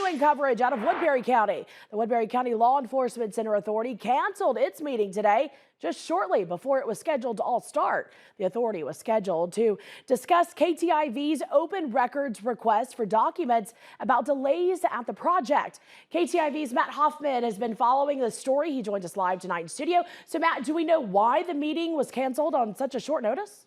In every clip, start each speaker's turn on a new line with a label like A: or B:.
A: continuing coverage out of Woodbury County. The Woodbury County Law Enforcement Center Authority canceled its meeting today just shortly before it was scheduled to all start. The authority was scheduled to discuss KTIV's open records request for documents about delays at the project. KTIV's Matt Hoffman has been following the story. He joins us live tonight in studio. So Matt, do we know why the meeting was canceled on such a short notice?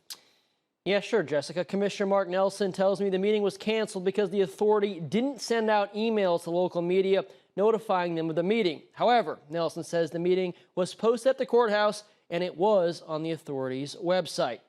B: Yeah, sure, Jessica. Commissioner Mark Nelson tells me the meeting was canceled because the authority didn't send out emails to local media notifying them of the meeting. However, Nelson says the meeting was posted at the courthouse and it was on the authority's website.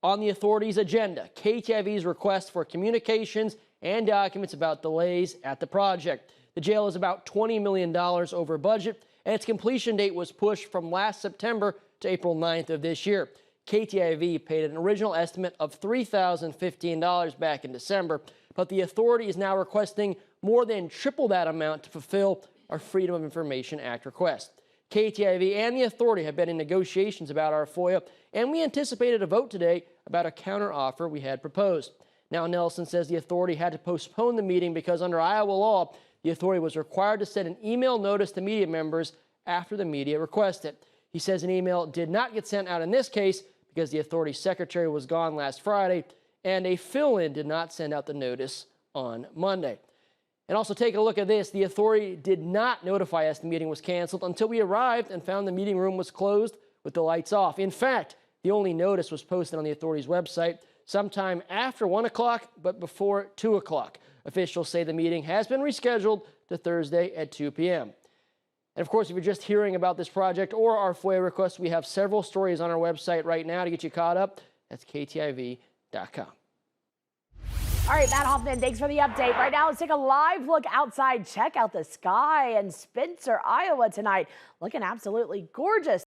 B: On the authority's agenda, KTIV's request for communications and documents about delays at the project. The jail is about $20 million over budget, and its completion date was pushed from last September to April 9th of this year. KTIV paid an original estimate of $3,015 back in December, but the authority is now requesting more than triple that amount to fulfill our Freedom of Information Act request. KTIV and the authority have been in negotiations about our FOIA, and we anticipated a vote today about a counteroffer we had proposed. Now, Nelson says the authority had to postpone the meeting because under Iowa law, the authority was required to send an email notice to media members after the media requested. He says an email did not get sent out in this case because the authority's secretary was gone last Friday, and a fill-in did not send out the notice on Monday. And also take a look at this. The authority did not notify us the meeting was canceled until we arrived and found the meeting room was closed with the lights off. In fact, the only notice was posted on the authority's website sometime after 1 o'clock, but before 2 o'clock. Officials say the meeting has been rescheduled to Thursday at 2 p.m. And of course, if you're just hearing about this project or our FOIA request, we have several stories on our website right now to get you caught up. That's KTIV.com.
A: All right, Matt Hoffman, thanks for the update. Right now, let's take a live look outside. Check out the sky in Spencer, Iowa tonight. Looking absolutely gorgeous.